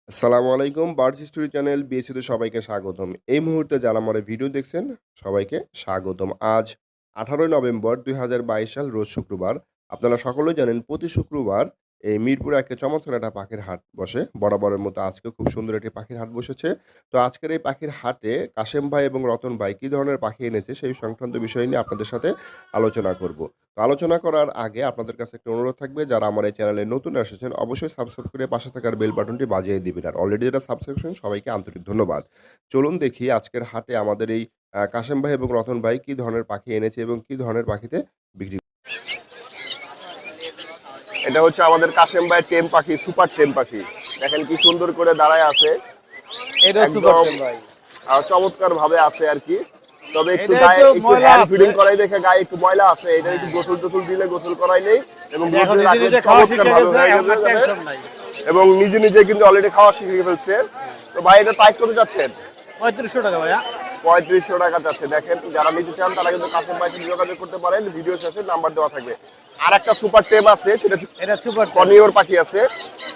আসসালামু আলাইকুম birds story channel বিএসিতে সবাইকে স্বাগতম। এই মুহূর্তে যারা আমার ভিডিও দেখছেন সবাইকে স্বাগতম। আজ 18ই নভেম্বর ২০২২ সাল রোজ শুক্রবার। আপনারা সকলেই জানেন প্রতি শুক্রবার এই মিরপুরে একটা চমৎকার একটা পাখির হাট বসে। বরাবরের মতো আজকেও খুব সুন্দর একটি পাখির হাট বসেছে। তো আজকের এই পাখির হাটে কাশেম ভাই এবং রতন ভাই কী ধরনের পাখি এনেছে সেই সংক্রান্ত বিষয় নিয়ে আপনাদের সাথে আলোচনা করব। তো আলোচনা করার আগে আপনাদের কাছে একটা অনুরোধ থাকবে যারা আমার এই চ্যানেলে নতুন এসেছেন অবশ্যই সাবস্ক্রাইব করে পাশে থাকার বেল বাটনটি বাজিয়ে দিবেন। আর অলরেডি যারা সাবস্ক্রাইব করেছেন সবাইকে আন্তরিক ধন্যবাদ। চলুন দেখি আজকের হাটে আমাদের এই কাশেম ভাই এবং রতন ভাই কী ধরনের পাখি এনেছে এবং কী ধরনের পাখিতে বিক্রি। এটা হচ্ছে আমাদের কাশেম ভাইয়ের টেম পাখি, সুপার টেম পাখি। দেখেন কি সুন্দর করে দাঁড়ায় আছে। এটা সুপার টেম ভাই। চমৎকার ভাবে আছে আর কি। তবে একটু গায়ে একটু হ্যান্ড ফিডিং করাই দেখে গায়ে একটু ময়লা আছে। এটা একটু গোসল টোসল দিলে গোসল করাই নেই এবং চমৎকার ভালো হয়ে গেছে এবং নিজে নিজে কিন্তু অলরেডি খাওয়া শিখে ফেলছে। তো ভাই এটা প্রাইস কত যাচ্ছেন? 3500 টাকা ভাইয়া। 3500 টাকা যাচ্ছে। দেখেন যারা নিতে চান তারা কিন্তু কাশেম ভাইয়ের সাথে যোগাযোগ করতে পারেন। ভিডিও শেষে নাম্বার দেওয়া থাকবে। আর একটা সুপার টেম আছে, সেটা এটা সুপার কনিওর পাখি আছে।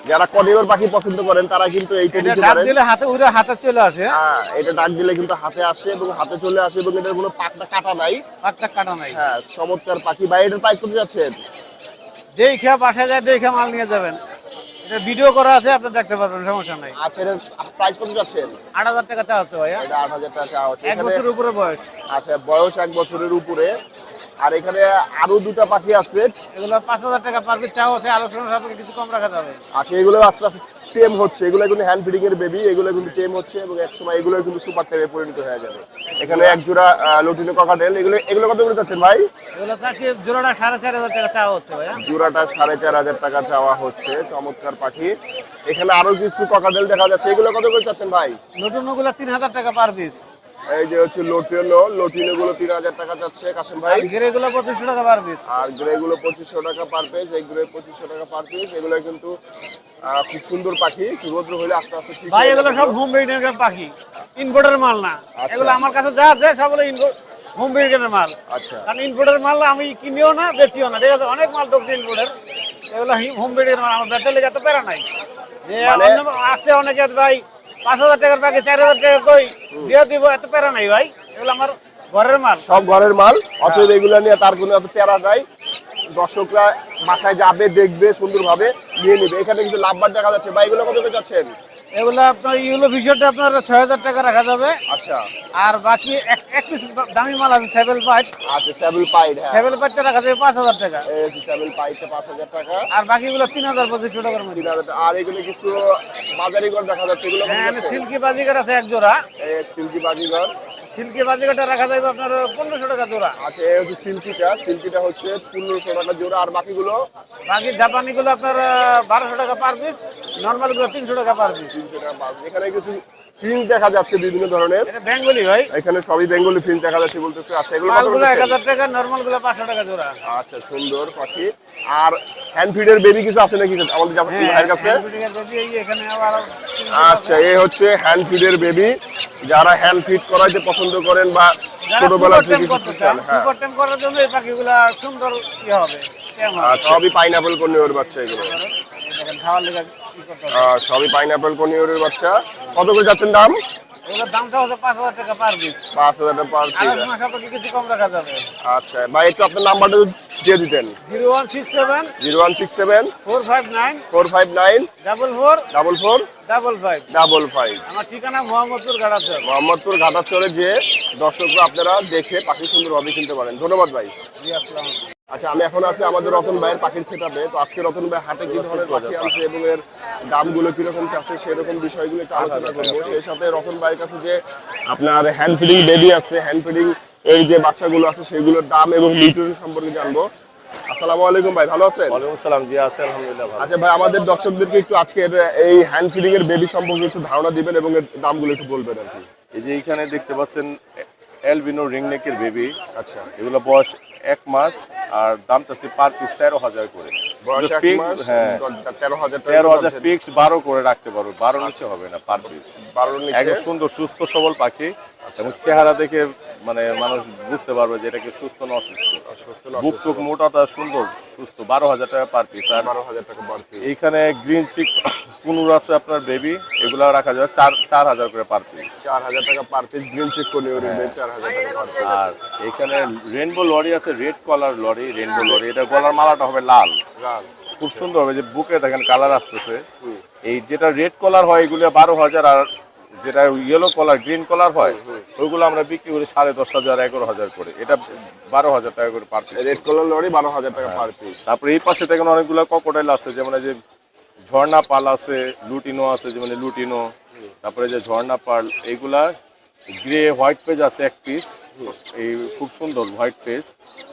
যারা কনিওর পাখি পছন্দ করেন তারা কিন্তু এইটা নিতে পারেন। ডাক দিলে হাতে উড়ে হাতে চলে আসে। হ্যাঁ, এটা ডাক দিলে কিন্তু হাতে আসে এবং হাতে চলে আসে এবং এটার কোনো পাখটা কাটা নাই। পাকটা কাটা নাই। হ্যাঁ, চমৎকার পাখি। ভাই এটার প্রাইস কত যাচ্ছেন? দেখে বাসায় যায় দেখে মাল নিয়ে যাবেন। এটা ভিডিও করা আছে, আপনি দেখতে পারবেন, সমস্যা নাই। আচ্ছা, এটার প্রাইস কত যাচ্ছেন? 8000 টাকা চাওয়া হচ্ছে ভাইয়া। এটা 8000 টাকা চাওয়া হচ্ছে। 1 বছরের উপরে বয়স। আচ্ছা, বয়স 1 বছরের উপরে। আর এখানে আরো দুটো পাখি আছে, এগুলো 5000 টাকা পার পিস চাওয়া আছে, আলোচনা সাপেক্ষে কিছু কম রাখা যাবে। আচ্ছা, এগুলো আস্তে আস্তে টেম হচ্ছে। এগুলো কিন্তু হ্যান্ড ফিডিং এর বেবি, এগুলো কিন্তু টেম হচ্ছে এবং একসময় এগুলো কিন্তু সুপার টেমে পরিণত হয়ে যাবে। এখানে এক জোড়া লটিনো ককাটেল। এগুলো কত করে যাচ্ছেন ভাই? এগুলো চাচ্ছি জোড়াটা 4500 টাকা চাওয়া হচ্ছে ভাইয়া। জোড়াটা 4500 টাকা চাওয়া হচ্ছে। চমৎকার পাখি। এখানে আরো কিছু ককাটেল দেখা যাচ্ছে। এগুলো কত করে যাচ্ছেন ভাই? লটুনগুলো 3000 টাকা পার পিস। এই যে হচ্ছে লটিনো গুলো 3000 টাকা যাচ্ছে কাশেম ভাই। গ্রেগুলো 2500 টাকা পার পিস। আর গ্রে গুলো 2500 টাকা পার পিস। এই গ্রে 2500 টাকা পার পিস। এগুলো কিন্তু খুব সুন্দর পাখি। রোদ্র হলে আস্তে আস্তে ঠিক ভাই এগুলো সব হোম ব্রিডের পাখি, ইম্পোর্টের মাল না। এগুলো আমার কাছে যা আছে সব হলো হোম ব্রিডের মাল। আচ্ছা, কারণ ইম্পোর্টের মাল আমি কিনিও না, বেচিও না। ঠিক আছে, অনেক মাল ঢুকছে ইম্পোর্টের। এগুলো হোম ব্রিডের মাল। আমার ব্যাটার লেগে তো প্যারা নাই যে আছে অনেকে ভাই 5000 টাকার পাখি 4000 টাকা কই দিয়ে দিব, এত প্যারা নাই ভাই। এগুলো আমার ঘরের মাল, সব ঘরের মাল। অতএব এগুলো নিয়ে তার কোনো এত প্যারা নাই। দর্শকরা বাসায় যাবে, দেখবে, সুন্দরভাবে নিয়ে নেবে। এখানে কিন্তু লাভবার দেখা যাচ্ছে। ভাই এগুলো কত করে যাচ্ছেন? এগুলো আপনার ইউলো ভিশনটা আপনার 6000 টাকা রাখা যাবে। আচ্ছা, আর বাকি এক পিস দামি মাল আছে সেভেল পাইট। আচ্ছা, সেভেল পাইড। হ্যাঁ, সেভেল পাইটটা রাখা যাবে 5000 টাকা। এই সেভেল পাইডটা 5000 টাকা। আর বাকিগুলো 3500 টাকার মধ্যে। 3000। আর এগুলো কিছু বাজারি ঘর দেখা যাচ্ছে। এগুলো কত হ্যাঁ, যাচ্ছে? সিল্কি বাজিগার আছে এক জোড়া। এই সিল্কি বাজিঘর। সিল্কি বাজিগারটা রাখা যাবে আপনার 1500 টাকা জোড়া। আচ্ছা, এই হচ্ছে সিল্কিটা হচ্ছে 1500 টাকা জোড়া। আর বাকিগুলো বাকি জাপানি গুলো আপনার 1200 টাকা পার পিস, নরমাল গুলো 300 টাকা পার পিস। 300 টাকা পার। এখানে কিছু ফিঞ্চ দেখা যাচ্ছে বিভিন্ন ধরনের। এটা বেঙ্গলি ভাই। এখানে সবই বেঙ্গলি ফিঞ্চ দেখা যাচ্ছে বলতেছে। আচ্ছা, এগুলো কত মালগুলো করে? 1000 টাকা, নরমাল গুলো 500 টাকা জোড়া। আচ্ছা, সুন্দর পাখি। আর হ্যান্ড ফিডের বেবি কিছু আছে নাকি আমাদের ভাইয়ের কাছে? এখানে আবার আচ্ছা, এই হচ্ছে হ্যান্ড ফিডের বেবি। যারা হ্যান্ড ফিড করাইতে পছন্দ করেন বা ছোটবেলা থেকে করতে চান, সুপার টেম করার জন্য এই পাখিগুলা সুন্দর কি হবে। সবই পাইনাপেল কনিওর বাচ্চা এগুলো। দেখেন খাওয়ার লেগে কি করতে হবে। সবই পাইনাপেল কনিওরের বাচ্চা। কত করে যাচ্ছেন দাম? এগুলোর দামটা হচ্ছে 5000 টাকা পার পিস। 5000 টাকা পার পিস। আলোচনা সাপেক্ষে কিছু কম রাখা যাবে। আচ্ছা ভাই, একটু আপনার নাম্বারটা দিয়ে দিতেন। 0167 0167 459 459 44 44 55 55। আমার ঠিকানা মোহাম্মদপুর ঘাটাচর। মোহাম্মদপুর ঘাটাচরে যে দর্শকরা আপনারা দেখে পাখি সুন্দরভাবে কিনতে পারেন। ধন্যবাদ ভাই। জি, আসসালামু আলাইকুম। আচ্ছা, আমি এখন আছি আমাদের রতন ভাইয়ের পাখির সেটআপে। তো আজকে রতন ভাই হাটে কি ধরনের পাখি আনছে এবং এর দামগুলো কিরকম চাচ্ছে সেরকম বিষয়গুলো একটু আলোচনা করবো। সেই সাথে রতন ভাইয়ের কাছে যে আপনার হ্যান্ড ফিডিং বেবি আছে, হ্যান্ড ফিডিং এর যে বাচ্চাগুলো আছে সেগুলোর দাম এবং নিউট্রিশন সম্পর্কে জানবো। আসসালামু আলাইকুম ভাই, ভালো আছেন? ওয়ালাইকুম আসসালাম। জি আছে, আলহামদুলিল্লাহ ভালো। আচ্ছা ভাই, আমাদের দর্শকদেরকে একটু আজকে এই হ্যান্ড ফিডিং এর বেবি সম্পর্কে একটু ধারণা দিবেন এবং এর দামগুলো একটু বলবেন আর কি। এই যে এইখানে দেখতে পাচ্ছেন অ্যালবিনো রিংনেকের বেবি। আচ্ছা, এগুলো বয়স 1 মাস আর দাম চাচ্ছে পার পিস 13000 করে। বয়স 1 মাস, হ্যাঁ, 13,000 টাকা। 13000 ফিক্স, 12 করে রাখতে পারো, 12 নিচে হবে না পার পিস। 12 নিচে। একদম সুন্দর সুস্থ সবল পাখি এবং চেহারা দেখে মানে মানুষ বুঝতে পারবে যে এটা কি সুস্থ না অসুস্থ। সুস্থ বুক টুক মোটাটা সুন্দর সুস্থ, 12,000 টাকা পার পিস। আর 12,000 টাকা পার পিস। এইখানে গ্রিন চিক কুনুর আছে আপনার বেবি, এগুলো রাখা যাবে 4,000 করে পার পিস। 4,000 টাকা per piece green cheek conure 4,000 টাকা পার পিস। আর এখানে রেনবো লরি আছে, red collar lory, rainbow lory, এটা গলার মালাটা হবে লাল, লাল খুব সুন্দর হবে। যে বুকে দেখেন কালার আসতেছে। এই যেটা রেড কলার হয় এগুলো 12,000, আর যেটা ইয়েলো কলার গ্রিন কলার হয় ওইগুলো আমরা বিক্রি করি 10,500 11,000 করে। এটা 12,000 টাকা করে per piece. Red collar lorry 12,000 টাকা পার পিস। তারপরে এই পাশে দেখেন অনেকগুলো ককোটাইল আছে, যেমন এই যে ঝর্ণা পাল আছে, লুটিনো আছে, যেমন এই লুটিনো, তারপরে যে ঝর্ণা পাল, এইগুলা গ্রে হোয়াইট পেজ আছে এক পিস, এই খুব সুন্দর হোয়াইট পেজ।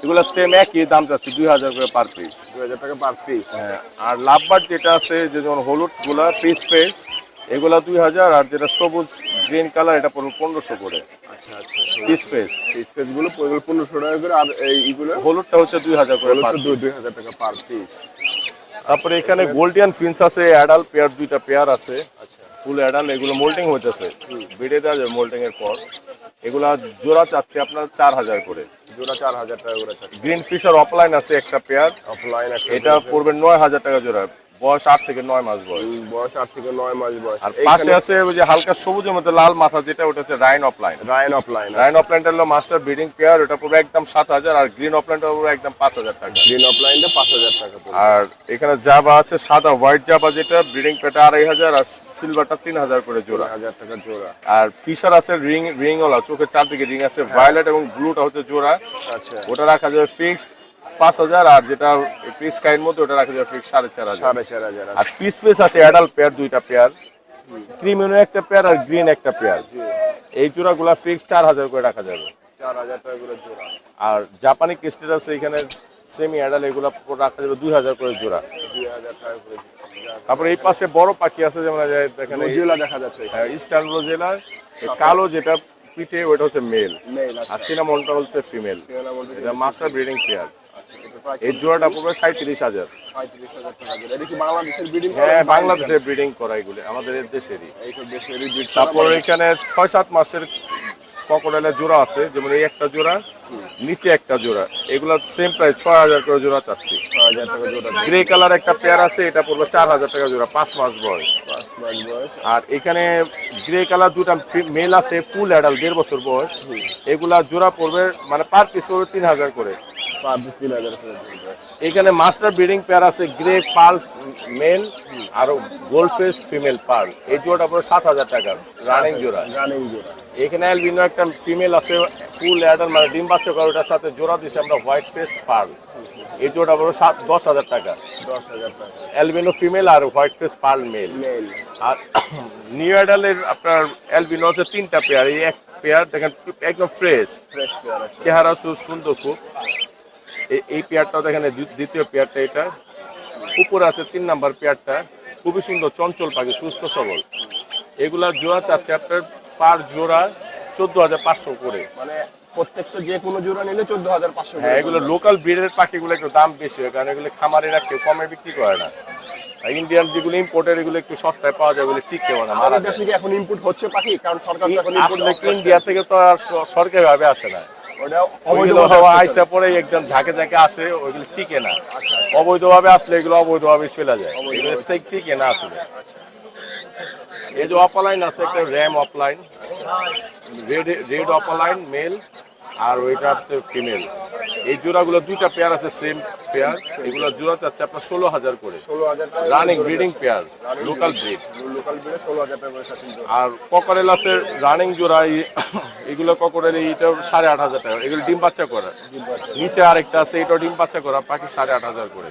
এগুলো সেম একই দাম যাচ্ছে 2,000 করে পার পিস। 2,000 টাকা পার পিস। হ্যাঁ, আর লাভবার্ড যেটা আছে যে যেমন হলুদ গুলা পিস পেজ, এগুলা 2,000, আর যেটা সবুজ গ্রিন কালার এটা পড়বে 1,500 করে আচ্ছা আচ্ছা। Piece page. পিস পেস গুলো 1,500 টাকা করে, আর এইগুলো হলুদটা হচ্ছে 2,000 করে পার পিস। 2,000 টাকা পার পিস। তারপরে এখানে গোল্ডিয়ান ফিন্চ আছে, অ্যাডাল্ট পেয়ার, 2টা পেয়ার আছে, আচ্ছা ফুল অ্যাডাল্ট। এগুলো মোল্টিং হইতেছে, বেড়ে দেওয়া যায় মোল্টিং এর পর। এগুলা জোড়া চাচ্ছে আপনার 4,000 করে। জোড়া 4,000 টাকা করে থাকে। গ্রিন ফিশার অফলাইন আছে একটা পেয়ার, অফলাইন একটা, এটা পড়বে 9,000 টাকা জোড়া, বয়স 8 থেকে 9 মাস বয়স। বয়স 8 থেকে 9 মাস বয়স। আর পাশে আছে ওই যে হালকা সবুজের মধ্যে লাল মাথা যেটা, ওটা হচ্ছে রাইন অফলাইন। রায়ন অফলাইন। রাইন অফলাইনটা হলো মাস্টার ব্রিডিং পেয়ার, ওটা পড়বে একদম 7,000, আর গ্রিন অফলাইনটা পড়বে একদম 5,000 টাকা। গ্রিন অফলাইনটা 5,000 টাকা পড়বে। আর এখানে জাবা আছে সাদা হোয়াইট জাবা, যেটা ব্রিডিং পেটা 2,500, আর সিলভারটা 3,000 করে জোড়া। 1,000 টাকা জোড়া। আর ফিশার আছে রিং ওয়ালা, চোখের চারদিকে রিং আছে, ভায়োলেট এবং ব্লুটা হচ্ছে জোড়া। আচ্ছা। ওটা রাখা যাবে ফিক্সড 5,000, আর যেটা পিস কাইন মধ্যে ওটা রাখা যাবে ফিক্সড 4,500। 4,500। আর পিস পিস আছে অ্যাডাল্ট পেয়ার 2টা পেয়ার, ক্রিমিনো একটা পেয়ার আর গ্রিন একটা পেয়ার। এই জোড়াগুলা ফিক্সড 4,000 করে রাখা যাবে। 4,000 টাকা করে জোড়া। আর জাপানি ক্রিস্টেল আছে এখানে সেমি অ্যাডাল্ট, এগুলো রাখা যাবে 2,000 করে জোড়া। 2,000 টাকা করে জোড়া। তারপরে এই পাশে বড় পাখি আছে, যেমন দেখেন রোজেলা দেখা যাচ্ছে এখানে। ইস্টার্ন রোজেলা, কালো যেটা পিঠে ওটা হচ্ছে মেল, মেল। আর সিনামনটা হচ্ছে ফিমেল। এটা মাস্টার ব্রিডিং পেয়ার। আচ্ছা, এই জোড়াটা পড়বে 37,000। 35,000 টাকা জোড়া। এটা কি বাংলাদেশের ব্রিডিং? হ্যাঁ, বাংলাদেশে ব্রিডিং করা, এগুলো আমাদের দেশেরই। এই তো দেশেরই ব্রিড। তারপর এখানে 6-7 মাসের ককোডাইলের জোড়া আছে, যেমন এই একটা জোড়া, নিচে একটা জোড়া, এগুলো সেম প্রাইস 6,000 করে জোড়া চাচ্ছি। 6,000 টাকা জোড়া। গ্রে কালার একটা পেয়ার আছে, এটা পড়বে 4,000 টাকা জোড়া, 5 মাস বয়স। 5 মাস বয়স। আর এখানে গ্রে কালার 2টা মেল আছে, ফুল অ্যাডাল্ট, 1.5 বছর বয়স। এগুলা জোড়া পড়বে মানে পার পিস পড়বে 3,000 করে। পার পিস 3,000 করে জোড়া। এখানে মাস্টার ব্রিডিং পেয়ার আছে, গ্রে পার্ল মেল আর গোল্ড ফেস ফিমেল পার্ল, এই জোড়াটা পড়বে 7,000 টাকা রানিং জোড়া। রানিং জোড়া। এখানে অ্যালবিনো একটা ফিমেল আছে, ফুল অ্যাডাল্ট, মানে ডিম বাচ্চা করে, ওটার সাথে জোড়া দিছে আমরা হোয়াইট ফেস পার্ল, এই জোড়া পড়বে 10,000 টাকা। 10,000 টাকা। অ্যালবিনো ফিমেল আর white face pearl male. Male. আর নিউ অ্যাডালের আপনার অ্যালবিনো হচ্ছে 3টা পেয়ার, এই এক পেয়ার দেখেন একদম ফ্রেশ, ফ্রেশ পেয়ার আছে। চেহারা সুন্দর খুব। এই পেয়ারটাও দেখেন, দ্বিতীয় পেয়ারটা এটা, উপরে আছে 3 নাম্বার পেয়ারটা, খুবই সুন্দর চঞ্চল পাখি, সুস্থ সবল। এগুলার জোড়া চাচ্ছে আপনার পার জোড়া 14,500 করে। মানে প্রত্যেকটা যে কোনো জোড়া নিলে 14,500 হ্যাঁ, করে। এগুলো লোকাল ব্রিডের পাখিগুলো একটু দাম বেশি হয়, কারণ এগুলো খামারিরা কেউ কমে বিক্রি করে না। ইন্ডিয়ান যেগুলো ইম্পোর্টের, এগুলো একটু সস্তায় পাওয়া যায়, এগুলো ঠিক কেউ না। আমাদের দেশে কি এখন ইম্পোর্ট হচ্ছে পাখি? কারণ সরকার তো এখন ইম্পোর্ট আসলে ইন্ডিয়া থেকে তো আর সরকারি ভাবে আসে না, ওটা ওইগুলো অবৈধভাবে আইসা পরে একদম ঝাঁকে ঝাঁকে আসে, ওইগুলো টিকে না। অবৈধভাবে আসলে এগুলো অবৈধভাবে চলে যায়, এগুলো টিকে না আসলে। এই যে অফলাইন আছে একটা ram offline, red offline male, আর ওইটা হচ্ছে ফিমেল। এই জোড়াগুলো 2টা পেয়ার আছে, সেম পেয়ার, এগুলো জোড়া চাচ্ছে আপনার 16,000 করে। 16,000 টাকা running breeding pair, local breed. Local ব্রিডে 16,000 টাকা করে শাসন জোড়া। আর ককরেল আছে রানিং জোড়া, এগুলো ককরেল, এইটা 8,500 টাকা। এগুলো ডিম বাচ্চা করা। নিচে আরেকটা আছে, এটাও ডিম বাচ্চা করা, পাখি 8,500 করে।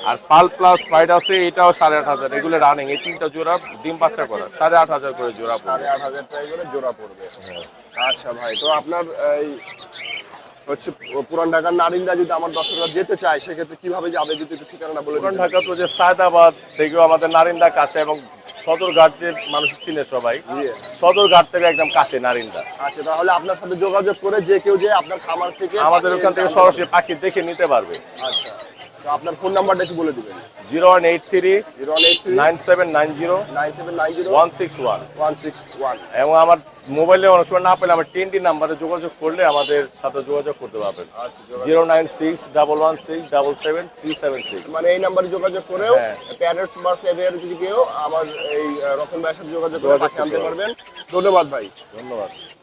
আর পাল প্লাস ফাইড আছে, এটাও 8,500। এগুলো রানিং, এই 3টা জোড়া ডিম বাচ্চা করা, 8,500 করে জোড়া পড়বে। 8,500 টাকা করে জোড়া পড়বে। আচ্ছা ভাই, তো আপনার এই হচ্ছে পুরান ঢাকার নারিন্দা যদি আমার দর্শকরা যেতে চায়, সেক্ষেত্রে কিভাবে যাবে যদি একটু ঠিকানা বলে পুরান দিতেন? ঢাকা তো যে সায়দাবাদ থেকেও আমাদের নারিন্দা কাছে, এবং সদরঘাট যে মানুষ চিনে সবাই, সদরঘাট থেকে একদম কাছে নারিন্দা। আচ্ছা, তাহলে আপনার সাথে যোগাযোগ করে যে কেউ যে আপনার খামার থেকে আমাদের ওখান থেকে সরাসরি পাখি দেখে নিতে পারবে। আচ্ছা। তো আপনার ফোন নাম্বারটা একটু বলে দিবেন। 0183 0183 9790 9790 161 161। এবং আমার মোবাইলে অনেক সময় না পেলে আমার টিএনটি নাম্বারে যোগাযোগ করলে আমাদের সাথে যোগাযোগ করতে পারবেন। 09611777376। মানে এই নাম্বারে যোগাযোগ করেও হ্যাঁ। প্যারেন্টস বা সেভিয়ার যদি কেউ আমার এই রতন ভাইয়ের সাথে যোগাযোগ করে পাঠিয়ে আনতে পারবেন। ধন্যবাদ ভাই। ধন্যবাদ।